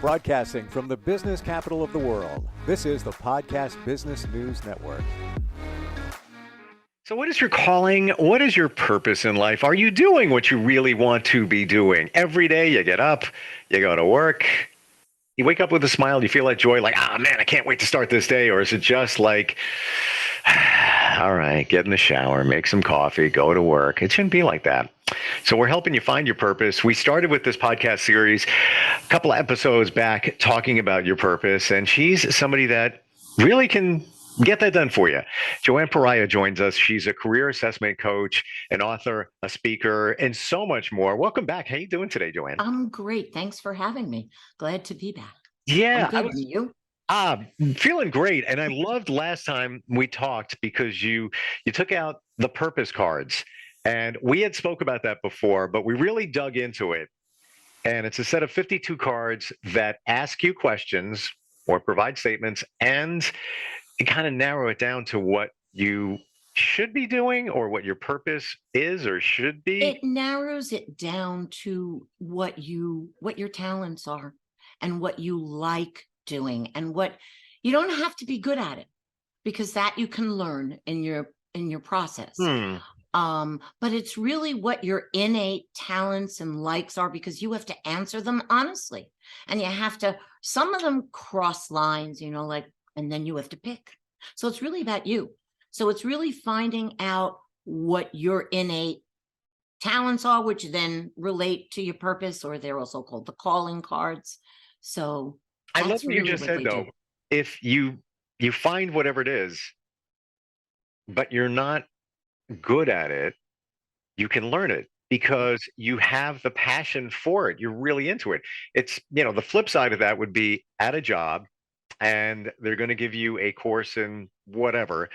Broadcasting from the business capital of the world, this is the Podcast Business News Network. So what is your calling? What is your purpose in life? Are you doing what you really want to be doing? Every day you get up, you go to work, you wake up with a smile, you feel that joy, like, man, I can't wait to start this day. Or is it just like, all right, get in the shower, make some coffee, go to work? It shouldn't be like that. So we're helping you find your purpose. We started with this podcast series a couple of episodes back talking about your purpose, and she's somebody that really can get that done for you. Joann Perahia joins us. She's a career assessment coach, an author, a speaker, and so much more. Welcome back. How you doing today, Joann? I'm great. Thanks for having me. Glad to be back. Yeah, I'm good. And you? Feeling great. And I loved last time we talked because you took out the purpose cards. And we had spoke about that before, but we really dug into it. And it's a set of 52 cards that ask you questions or provide statements and kind of narrow it down to what you should be doing or what your purpose is or should be. It narrows it down to what your talents are and what you like doing, and what you don't have to be good at it, because that you can learn in your process. But it's really what your innate talents and likes are, because you have to answer them honestly, and you have to, some of them cross lines, and then you have to pick. So it's really about you. So it's really finding out what your innate talents are, which then relate to your purpose, or they're also called the calling cards. So I love what you just said, though. If you find whatever it is, but you're not good at it, you can learn it because you have the passion for it. You're really into it. It's, the flip side of that would be at a job and they're going to give you a course in whatever,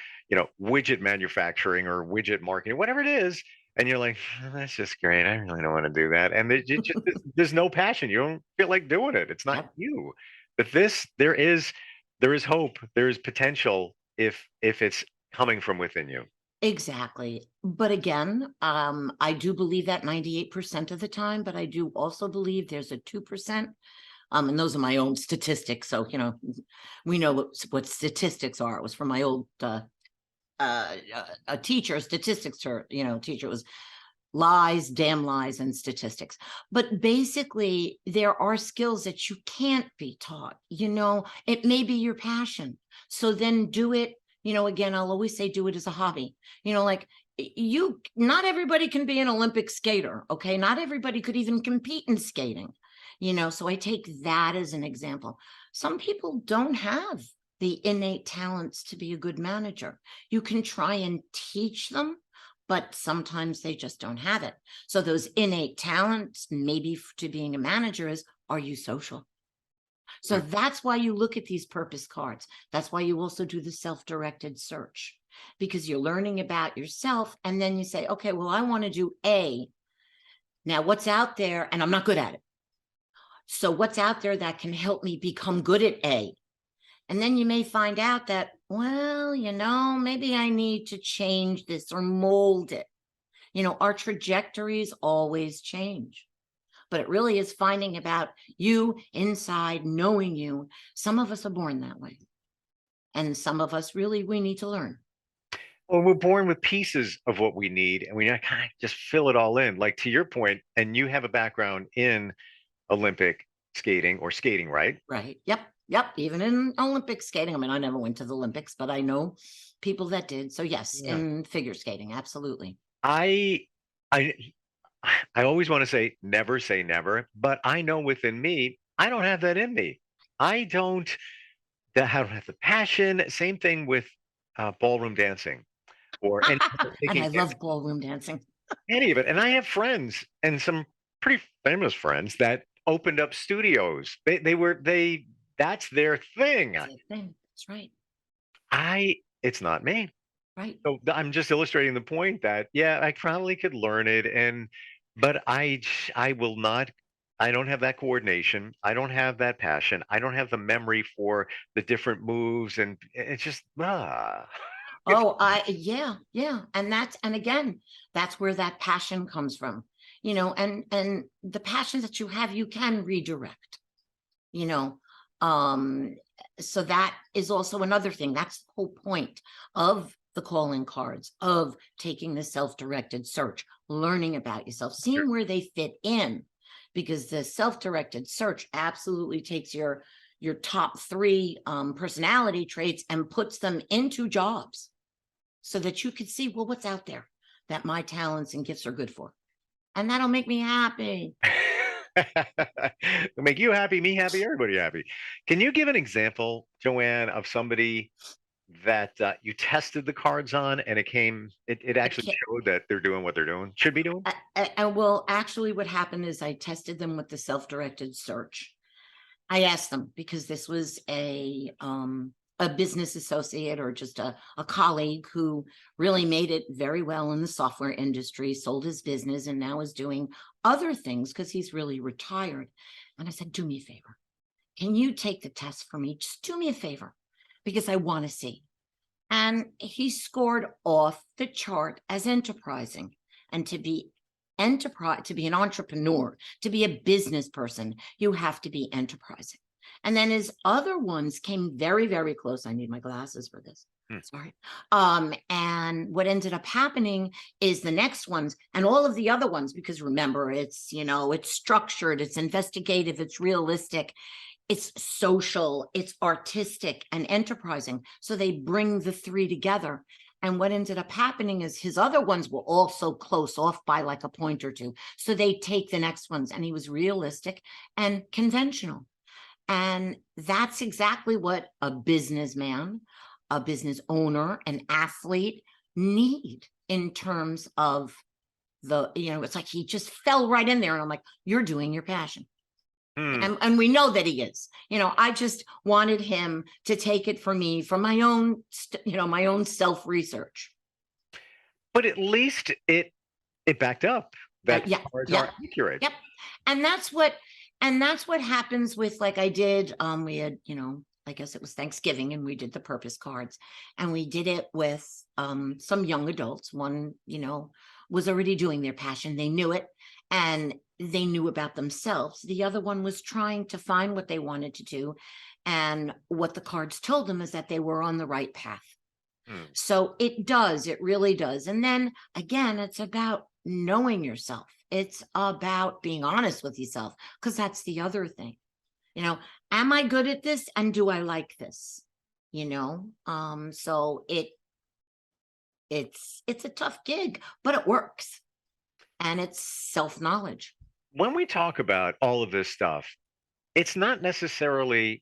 widget manufacturing or widget marketing, whatever it is. And you're like, that's just great. I really don't want to do that. And there's no passion. You don't feel like doing it. It's not you. But there is hope. There is potential if it's coming from within you. Exactly. But again, I do believe that 98% of the time, but I do also believe there's a 2%. And those are my own statistics. So, we know what statistics are. It was from my old a teacher, statistics teacher. Was lies, damn lies, and statistics. But basically, there are skills that you can't be taught. It may be your passion. So then do it. Again, I'll always say do it as a hobby. Not everybody can be an Olympic skater. Okay. Not everybody could even compete in skating. So I take that as an example. Some people don't have the innate talents to be a good manager. You can try and teach them, but sometimes they just don't have it. So those innate talents, maybe to being a manager, is, are you social? So that's why you look at these purpose cards. That's why you also do the self-directed search, because you're learning about yourself. And then you say, okay, well, I want to do A. Now, what's out there? And I'm not good at it. So what's out there that can help me become good at A? And then you may find out that, well, maybe I need to change this or mold it. Our trajectories always change, but it really is finding about you inside, knowing you. Some of us are born that way. And some of us we need to learn. Well, we're born with pieces of what we need, and we kind of just fill it all in. Like to your point, and you have a background in Olympic skating or skating, right? Right. Yep. Even in Olympic skating. I mean, I never went to the Olympics, but I know people that did. So yes, in figure skating, absolutely. I always want to say never, but I know within me, I don't have that in me. I don't have the passion. Same thing with ballroom dancing and I love ballroom dancing. Any of it. And I have friends, and some pretty famous friends, that opened up studios. That's their thing. That's right. It's not me. Right. So I'm just illustrating the point that, I probably could learn it, but I will not. I don't have that coordination. I don't have that passion. I don't have the memory for the different moves, and it's just yeah. And again, that's where that passion comes from. And the passion that you have, you can redirect. you know. So that is also another thing. That's the whole point of the calling cards, of taking the self-directed search, learning about yourself, seeing where they fit in, because the self-directed search absolutely takes your top 3 personality traits and puts them into jobs so that you can see, well, what's out there that my talents and gifts are good for. And that'll make me happy. It'll make you happy, me happy, everybody happy. Can you give an example, Joann, of somebody that you tested the cards on and it actually showed that they're doing what they're doing, should be doing? Well, actually what happened is I tested them with the self-directed search. I asked them, because this was a business associate or just a colleague who really made it very well in the software industry, sold his business, and now is doing other things because he's really retired. And I said, do me a favor. Can you take the test for me? Just do me a favor, because I want to see. And he scored off the chart as enterprising. And to be an entrepreneur, to be a business person, you have to be enterprising. And then his other ones came very, very close. I need my glasses for this. Sorry. And what ended up happening is the next ones and all of the other ones, because remember, it's, it's structured, it's investigative, it's realistic, it's social, it's artistic and enterprising. So they bring the 3 together. And what ended up happening is his other ones were also close off by like a point or 2. So they take the next ones, and he was realistic and conventional. And that's exactly what a businessman, a business owner, an athlete need in terms of it's like he just fell right in there. And I'm like, you're doing your passion. And we know that he is. I just wanted him to take it for me, for my own, my own self-research. But at least it backed up that cards are accurate. Yep. And that's what happens with, like I did, we had, I guess it was Thanksgiving, and we did the purpose cards, and we did it with some young adults. One, was already doing their passion. They knew it and they knew about themselves. The other one was trying to find what they wanted to do. And what the cards told them is that they were on the right path. So it really does. And then again, it's about knowing yourself. It's about being honest with yourself, because that's the other thing. Am I good at this? And do I like this? So it's a tough gig, but it works. And it's self-knowledge. When we talk about all of this stuff, it's not necessarily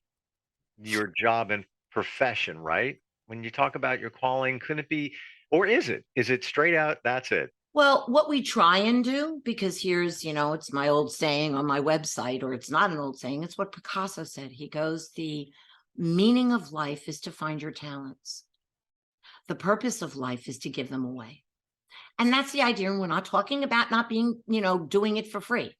your job and profession, right? When you talk about your calling, couldn't it be, or is it? Is it straight out, that's it? Well, what we try and do, because here's, it's my old saying on my website, or it's not an old saying, it's what Picasso said. He goes, the meaning of life is to find your talents. The purpose of life is to give them away. And that's the idea. And we're not talking about not being, doing it for free.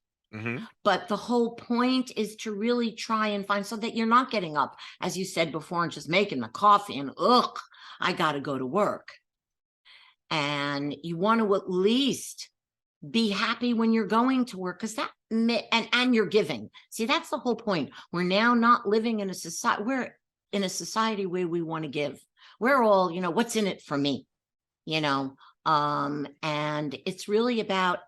But the whole point is to really try and find, so that you're not getting up, as you said before, and just making the coffee and, I got to go to work. And you want to at least be happy when you're going to work, because that, and you're giving. See, that's the whole point. We're now not living in a society, we're in a society where we want to give. We're all, what's in it for me, and it's really about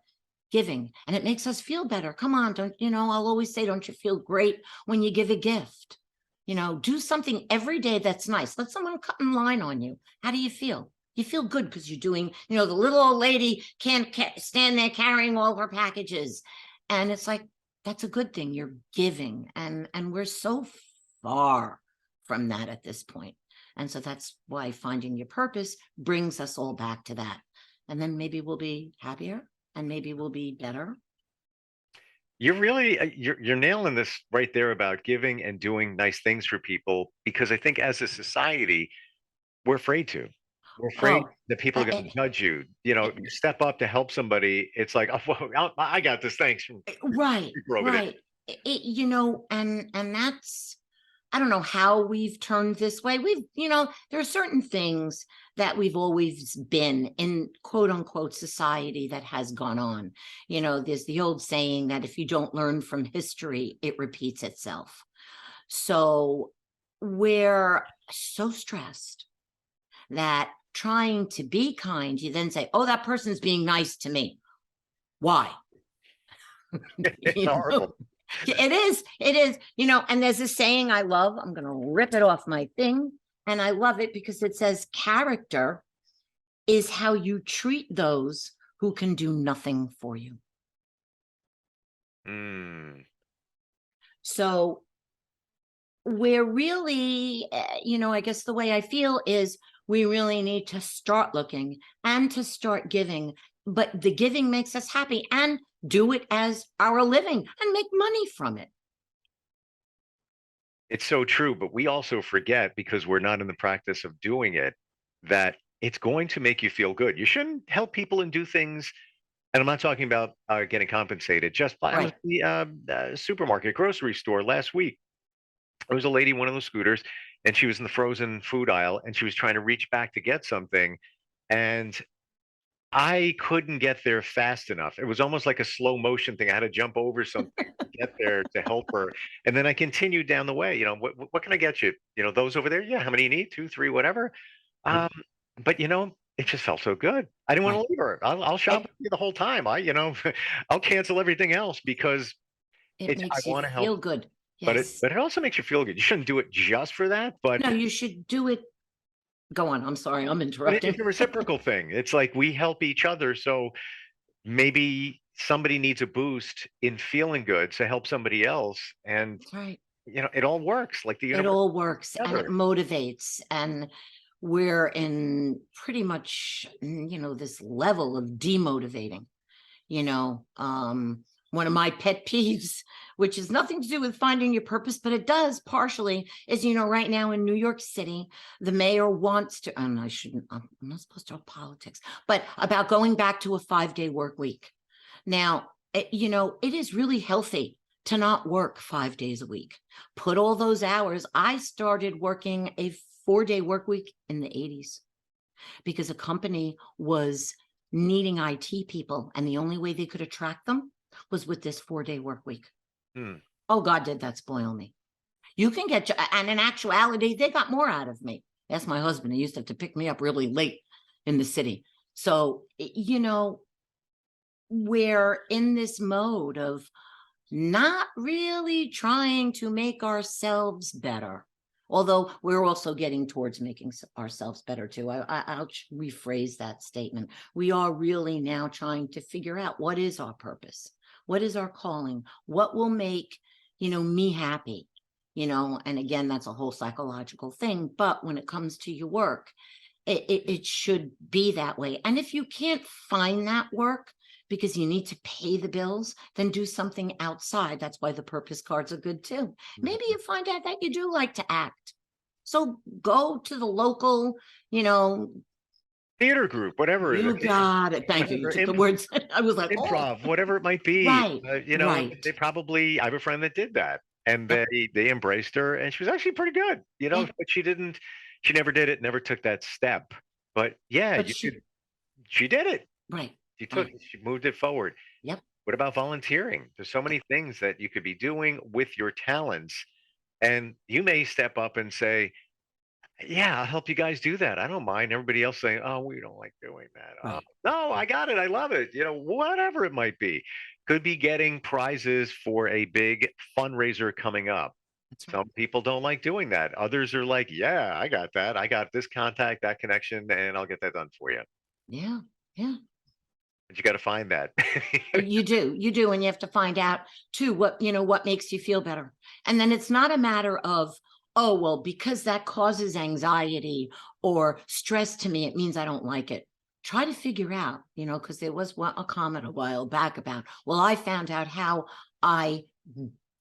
giving, and it makes us feel better. Come on, I'll always say, don't you feel great when you give a gift? Do something every day that's nice. Let someone cut in line on you. How do you feel? You feel good because you're doing, the little old lady can't stand there carrying all her packages. And it's like, that's a good thing. You're giving. And we're so far from that at this point. And so that's why finding your purpose brings us all back to that. And then maybe we'll be happier, and maybe we'll be better. You're really, you're nailing this right there about giving and doing nice things for people, because I think as a society, we're afraid to. We're afraid that people are going to judge you. You step up to help somebody. It's like, oh, I got this. Thanks. Right. And that's, I don't know how we've turned this way. There are certain things that we've always been in, quote unquote, society that has gone on. There's the old saying that if you don't learn from history, it repeats itself. So we're so stressed that trying to be kind, you then say, oh, that person's being nice to me. Why? It's horrible. It is, and there's a saying I love, I'm going to rip it off my thing. And I love it because it says character is how you treat those who can do nothing for you. So we're really, I guess the way I feel is we really need to start looking and to start giving, but the giving makes us happy, and do it as our living and make money from it. It's so true, but we also forget, because we're not in the practice of doing it, that it's going to make you feel good. You shouldn't help people and do things. And I'm not talking about getting compensated. Just I was in the supermarket, grocery store last week. There was a lady, one of those scooters, and she was in the frozen food aisle, and she was trying to reach back to get something. And I couldn't get there fast enough. It was almost like a slow motion thing. I had to jump over something to get there to help her. And then I continued down the way. What can I get you? Those over there? Yeah, how many you need? 2, 3, whatever. But it just felt so good. I didn't want to leave her. I'll shop with you the whole time. I'll cancel everything else because it makes you feel good. Yes. But it also makes you feel good. You shouldn't do it just for that, but no, you should do it. Go on. I'm sorry. I'm interrupting. It's a reciprocal thing. It's like we help each other. So maybe somebody needs a boost in feeling good to help somebody else. And that's right. It all works. Like it all works together. And it motivates. And we're in pretty much, this level of demotivating, one of my pet peeves, which has nothing to do with finding your purpose, but it does partially, is, right now in New York City, the mayor wants to, and I'm not supposed to talk politics, but about going back to a 5-day work week. Now, it is really healthy to not work 5 days a week. Put all those hours. I started working a 4-day work week in the 80s because a company was needing IT people, and the only way they could attract them was with this 4-day work week. Oh, God, did that spoil me. You can get, and in actuality, they got more out of me. Ask my husband. He used to have to pick me up really late in the city. So, we're in this mode of not really trying to make ourselves better. Although we're also getting towards making ourselves better too. I'll rephrase that statement. We are really now trying to figure out what is our purpose, what is our calling, what will make, me happy, and again, that's a whole psychological thing. But when it comes to your work, it should be that way. And if you can't find that work because you need to pay the bills, then do something outside. That's why the purpose cards are good too. Maybe you find out that you do like to act. So go to the local, theater group, whatever. You got it. Thank you. You took the words. I was like, improv, whatever it might be. Right. They probably, I have a friend that did that, and they embraced her, and she was actually pretty good, but she never did it, never took that step. But yeah, she did it. Right. She moved it forward. Yep. What about volunteering? There's so many things that you could be doing with your talents, and you may step up and say, yeah, I'll help you guys do that. I don't mind. Everybody else saying, oh, we don't like doing that. Right. No, I got it. I love it. Whatever it might be. Could be getting prizes for a big fundraiser coming up. That's right. Some people don't like doing that. Others are like, yeah, I got that. I got this contact, that connection, and I'll get that done for you. Yeah. Yeah. But you got to find that. You do. And you have to find out too, what makes you feel better. And then it's not a matter of, oh, well, because that causes anxiety or stress to me, it means I don't like it. Try to figure out, because there was a comment a while back about, well, I found out how I,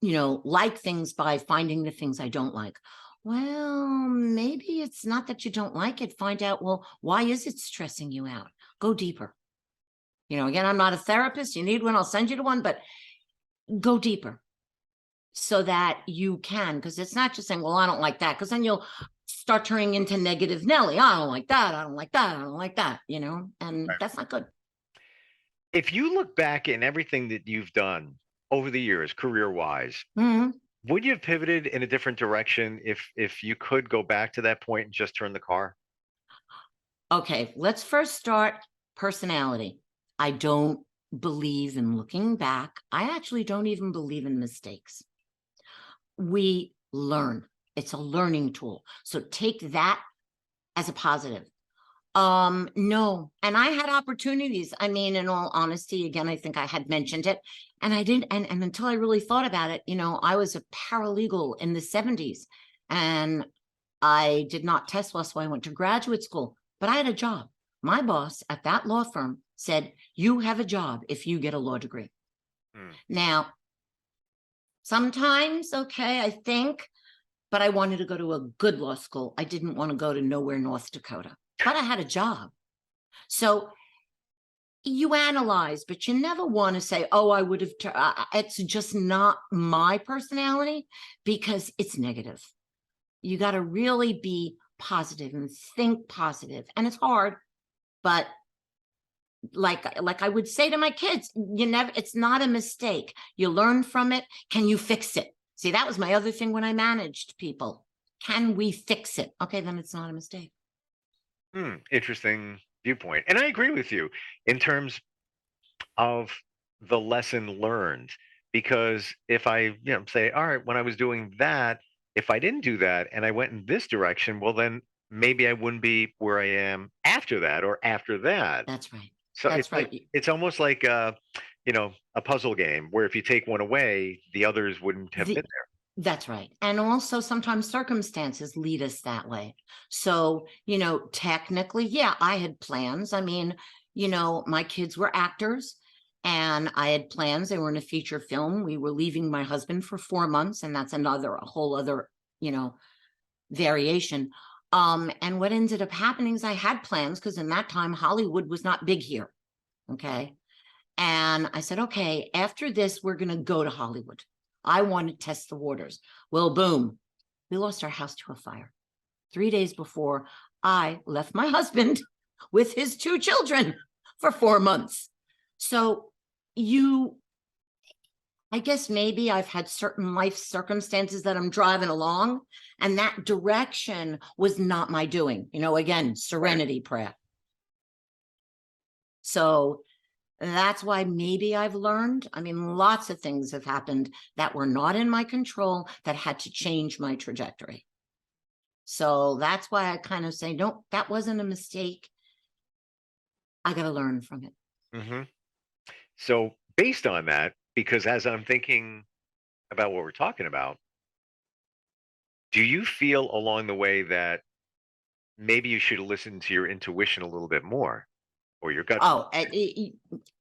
like things by finding the things I don't like. Well, maybe it's not that you don't like it. Find out, well, why is it stressing you out? Go deeper. Again, I'm not a therapist. You need one, I'll send you to one, but go deeper. So that you can, because it's not just saying, well, I don't like that, because then you'll start turning into negative Nelly. I don't like that. I don't like that. I don't like that, and right. That's not good. If you look back in everything that you've done over the years, career-wise, would you have pivoted in a different direction if you could go back to that point and just turn the car? Okay, let's first start personality. I don't believe in looking back. I actually don't even believe in mistakes. We learn. It's a learning tool. So take that as a positive. No, and I had opportunities. I mean, in all honesty, again, I think I had mentioned it, and I didn't. And until I really thought about it, I was a paralegal in the 70s, and I did not test well, so I went to graduate school. But I had a job. My boss at that law firm said, "You have a job if you get a law degree." Hmm. Now, sometimes, okay, I think, but I wanted to go to a good law school. I didn't want to go to nowhere, North Dakota, but I had a job. So you analyze, but you never want to say, "Oh, I would have." It's just not my personality because it's negative. You got to really be positive and think positive, and it's hard. But like I would say to my kids, it's not a mistake. You learn from it. Can you fix it? See, that was my other thing when I managed people. Can we fix it? Okay, then it's not a mistake. Interesting viewpoint. And I agree with you in terms of the lesson learned. Because if I, say, all right, when I was doing that, if I didn't do that and I went in this direction, well, then maybe I wouldn't be where I am after that or after that. That's right. So That's right. It's almost like a puzzle game where if you take one away, the others wouldn't have been there. That's right. And also sometimes circumstances lead us that way. So, technically, yeah, I had plans. I mean, my kids were actors and I had plans. They were in a feature film. We were leaving my husband for 4 months, and that's a whole other, variation. And what ended up happening is I had plans because in that time, Hollywood was not big here. Okay. And I said, okay, after this, we're going to go to Hollywood. I want to test the waters. Well, boom, we lost our house to a fire 3 days before I left my husband with his 2 children for 4 months. So I guess maybe I've had certain life circumstances that I'm driving along, and that direction was not my doing. Again, serenity prayer. So that's why maybe I've learned. I mean, lots of things have happened that were not in my control that had to change my trajectory. So that's why I kind of say, no, that wasn't a mistake. I got to learn from it. Mm-hmm. So based on that, because as I'm thinking about what we're talking about, do you feel along the way that maybe you should listen to your intuition a little bit more or your gut? Oh,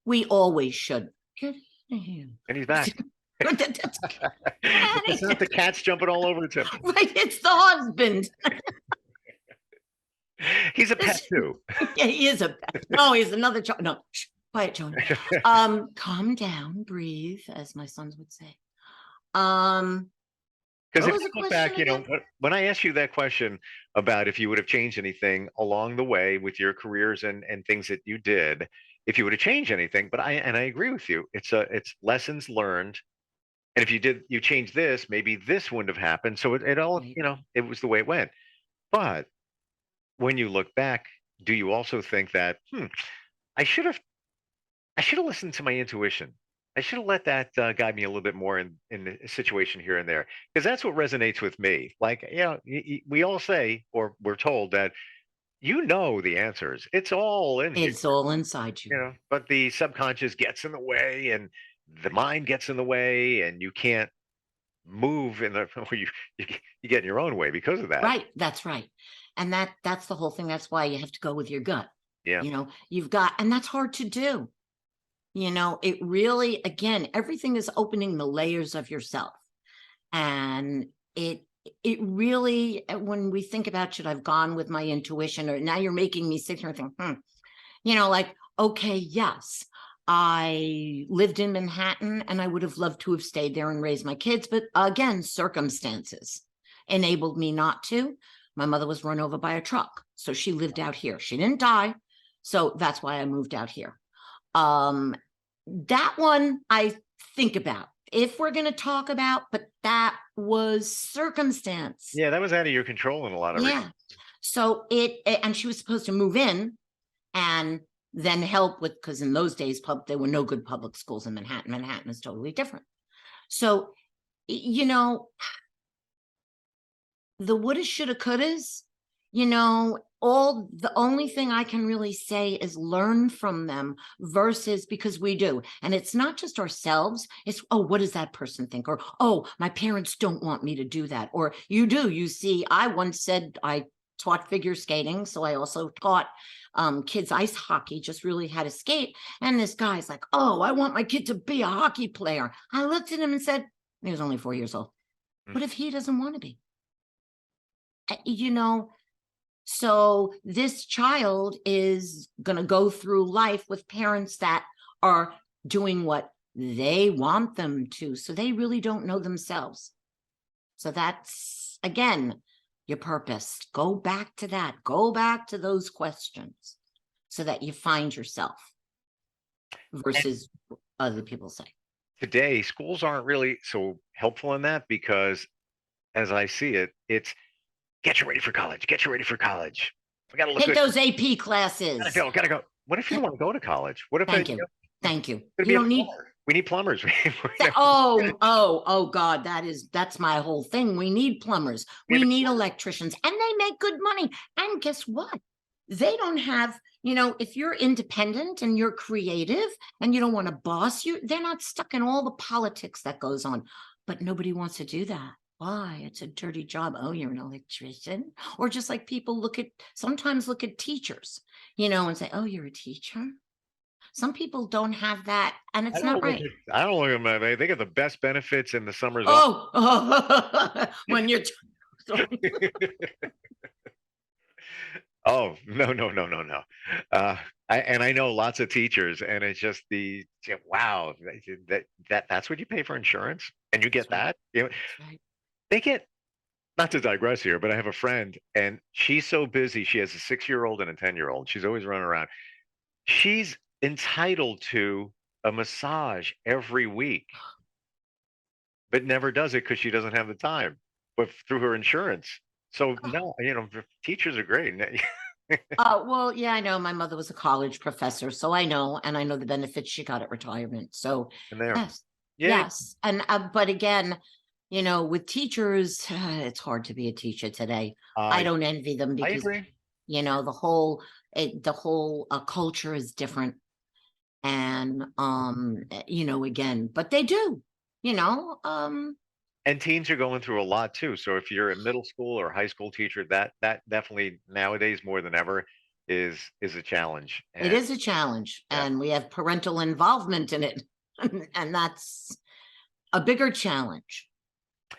we always should. Get in here. And he's back. It's not the cats jumping all over him. Right, it's the husband. He's a pet too. Yeah, he is a pet. No, he's another child. No, shh, quiet, Joan. Calm down, breathe, as my sons would say. Because if you look back, when I asked you that question about if you would have changed anything along the way with your careers and things that you did, if you would have changed anything, but I agree with you. It's lessons learned. And if you changed this, maybe this wouldn't have happened. So it all, Right. It was the way it went. But when you look back, do you also think that, I should have listened to my intuition. I should have let that guide me a little bit more in a situation here and there, because that's what resonates with me. Like, we all say, or we're told that the answers. It's all in here, It's all inside you. but the subconscious gets in the way and the mind gets in the way and you can't move or you get in your own way because of that. Right. That's right. And that's the whole thing. That's why you have to go with your gut. Yeah. And that's hard to do. It really, again, everything is opening the layers of yourself. And it really, when we think about, should I've gone with my intuition, or now you're making me sit here and think, okay, yes, I lived in Manhattan and I would have loved to have stayed there and raised my kids. But again, circumstances enabled me not to. My mother was run over by a truck, so she lived out here. She didn't die. So that's why I moved out here. That one I think about if we're going to talk about, but that was circumstance. Yeah, that was out of your control in a lot of Yeah. So and she was supposed to move in and then help with, because in those days, there were no good public schools in Manhattan. Manhattan is totally different. So, you know, the woulda, shoulda, couldas, you know, the only thing I can really say is learn from them versus, because we do. And it's not just ourselves. It's, oh, what does that person think? Or, oh, my parents don't want me to do that. Or you do. You see, I once said I taught figure skating. So I also taught kids ice hockey, just really how to skate. And this guy's like, oh, I want my kid to be a hockey player. I looked at him and said, he was only 4 years old. What if he doesn't want to be? You know, so this child is going to go through life with parents that are doing what they want them to. So they really don't know themselves. So that's, again, your purpose. Go back to that. Go back to those questions so that you find yourself versus other people say. Today, schools aren't really so helpful in that because, as I see it, it's get you ready for college. Get you ready for college. We got to look Take good. those AP classes. Gotta go. What if you don't want to go to college? What if Thank you. Thank you. You don't need. We need plumbers. Oh God, that's my whole thing. We need plumbers. We need electricians, and they make good money. And guess what? They don't have, you know, if you're independent and you're creative and you don't want to boss you, they're not stuck in all the politics that goes on. But nobody wants to do that. Why? It's a dirty job. Oh, you're an electrician. Or just like people sometimes look at teachers, you know, and say, oh, you're a teacher. Some people don't have that, and it's not right. I don't look at them. They get the best benefits in the summers. When you're. Oh, no. I know lots of teachers, and it's just wow, that's what you pay for insurance, and you get that. You know, they get, not to digress here, but I have a friend, and she's so busy. She has a 6-year-old and a 10-year-old. She's always running around. She's entitled to a massage every week, but never does it because she doesn't have the time, but through her insurance. So no, you know, teachers are great. Well, yeah, I know. My mother was a college professor, so I know, and I know the benefits she got at retirement. So yes. And but again, you know, with teachers, it's hard to be a teacher today. I don't envy them because, you know, the whole culture is different. And, you know, again, but they do, you know, and teens are going through a lot too. So if you're a middle school or high school teacher, that definitely nowadays more than ever is a challenge. It is a challenge, and we have parental involvement in it. And that's a bigger challenge,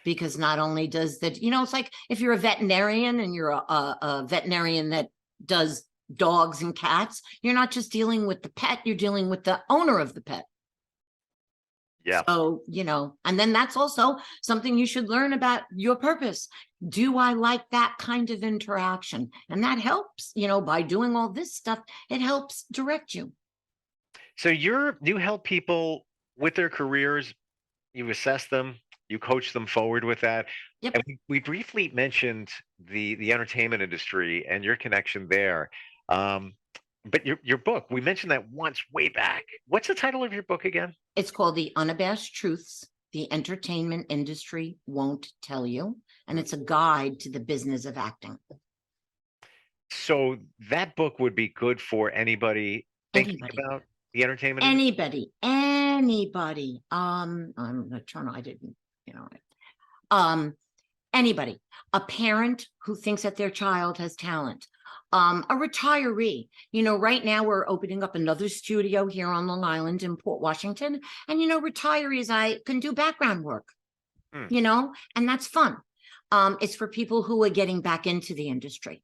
because not only does that, you know, it's like if you're a veterinarian and you're a veterinarian that does dogs and cats, you're not just dealing with the pet, you're dealing with the owner of the pet. Yeah. So, you know, and then that's also something you should learn about your purpose. Do I like that kind of interaction? And that helps, you know, by doing all this stuff, it helps direct you. So you help people with their careers, you assess them, you coach them forward with that. Yep. And we briefly mentioned the entertainment industry and your connection there. But your book, we mentioned that once way back. What's the title of your book again? It's called The Unabashed Truths The Entertainment Industry Won't Tell You. And it's a guide to the business of acting. So that book would be good for anybody thinking about the entertainment industry? Anybody. I'm maternal. I didn't, you know. Anybody. A parent who thinks that their child has talent. A retiree. You know, right now we're opening up another studio here on Long Island in Port Washington. And, you know, retirees, I can do background work, you know, and that's fun. It's for people who are getting back into the industry.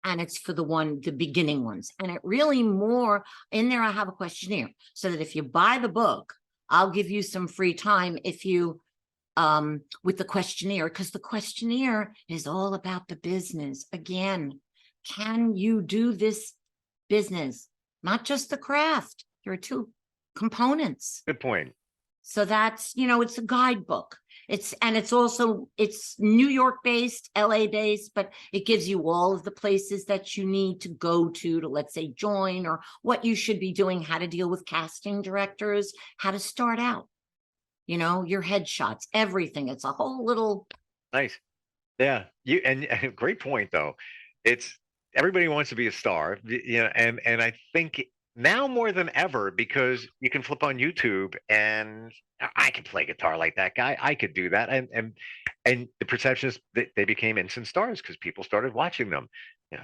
And it's for the beginning ones. And it really more in there. I have a questionnaire so that if you buy the book, I'll give you some free time if you with the questionnaire, because the questionnaire is all about the business. Again, can you do this business? Not just the craft. There are two components. Good point. So that's, you know, it's a guidebook. It's New York based, LA based, but it gives you all of the places that you need to go to let's say join, or what you should be doing, how to deal with casting directors, how to start out, your headshots, everything. It's a whole little. Nice. Yeah. And great point though. It's everybody wants to be a star, and I think now more than ever, because you can flip on YouTube and I can play guitar like that guy. I could do that. And the perception is that they became instant stars because people started watching them.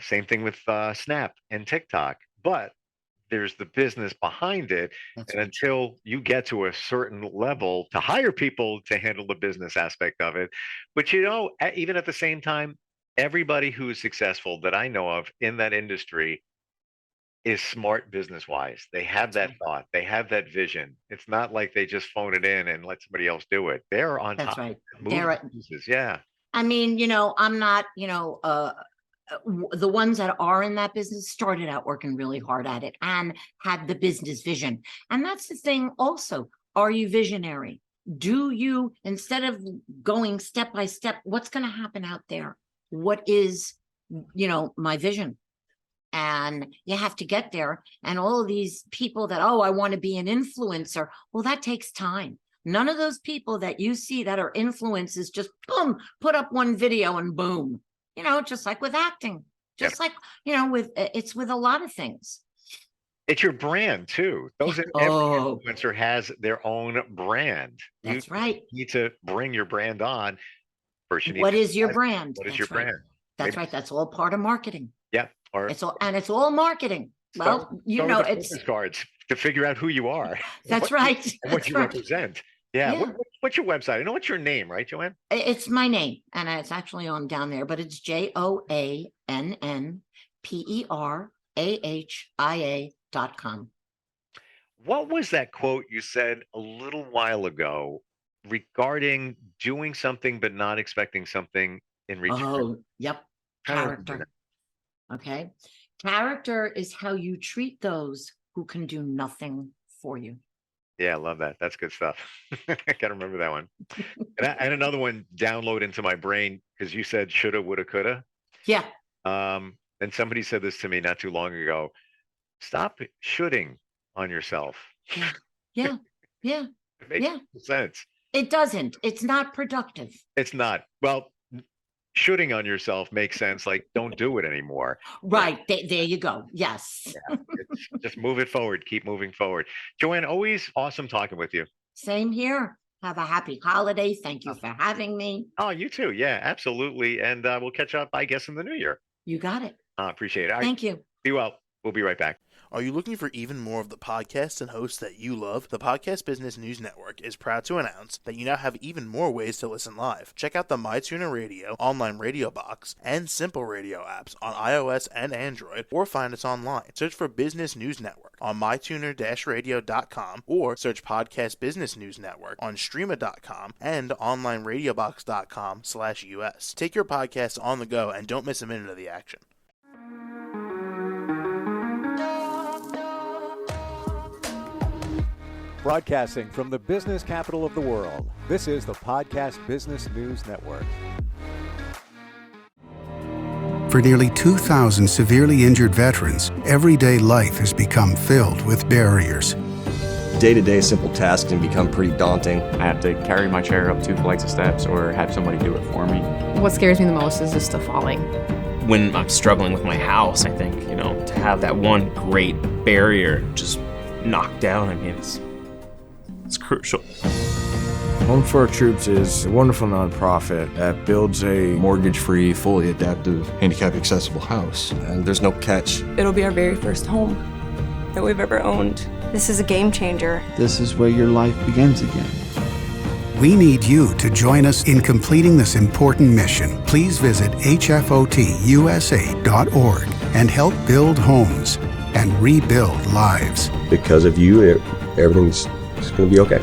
Same thing with Snap and TikTok. But there's the business behind it. That's and right. Until you get to a certain level to hire people to handle the business aspect of it. But even at the same time, everybody who is successful that I know of in that industry is smart business wise. They have that thought, they have that vision. It's not like they just phone it in and let somebody else do it. They're on That's top right. of moving pieces. Yeah. I mean, I'm not, the ones that are in that business started out working really hard at it and had the business vision. And that's the thing also. Are you visionary? Do you, instead of going step by step, what's going to happen out there? What is, my vision? And you have to get there. And all of these people that, I want to be an influencer. Well, that takes time. None of those people that you see that are influencers just boom, put up one video and boom, just like with acting, just like, it's with a lot of things. It's your brand too. Every influencer has their own brand. That's right. You need to bring your brand on. First, What is your brand? What is your brand? That's right. That's all part of marketing. Yeah. It's all marketing. Well, it's cards to figure out who you are. That's right. And what you represent. Yeah. What's your website? I know it's your name, right, Joann? It's my name, and it's actually on down there, but it's JoannPerahia.com. What was that quote you said a little while ago regarding doing something but not expecting something in return? Oh, yep. Character. Okay. Character is how you treat those who can do nothing for you. Yeah, I love that. That's good stuff. I gotta remember that one. And another one download into my brain, because you said shoulda, woulda, coulda. Yeah. And somebody said this to me not too long ago. Stop shoulding on yourself. Yeah. It makes sense. It doesn't. It's not productive. It's not. Well, shooting on yourself makes sense. Like, don't do it anymore. Right. There you go. Yes. Yeah, just move it forward. Keep moving forward. Joann, always awesome talking with you. Same here. Have a happy holiday. Thank you for having me. Oh, you too. Yeah, absolutely. And we'll catch up, I guess, in the new year. You got it. Appreciate it. Thank you. Be well. We'll be right back. Are you looking for even more of the podcasts and hosts that you love? The Podcast Business News Network is proud to announce that you now have even more ways to listen live. Check out the MyTuner Radio, online radio box, and Simple Radio apps on iOS and Android, or find us online. Search for Business News Network on mytuner-radio.com, or search Podcast Business News Network on streama.com and onlineradiobox.com/US. Take your podcast on the go and don't miss a minute of the action. Broadcasting from the business capital of the world, this is the Podcast Business News Network. For nearly 2,000 severely injured veterans, everyday life has become filled with barriers. Day-to-day simple tasks can become pretty daunting. I have to carry my chair up 2 flights of steps or have somebody do it for me. What scares me the most is just the falling. When I'm struggling with my house, I think, to have that one great barrier just knocked down, it's crucial. Home for Our Troops is a wonderful nonprofit that builds a mortgage-free, fully adaptive, handicap-accessible house. And there's no catch. It'll be our very first home that we've ever owned. This is a game changer. This is where your life begins again. We need you to join us in completing this important mission. Please visit hfotusa.org and help build homes and rebuild lives. Because of you, everything's going to be okay.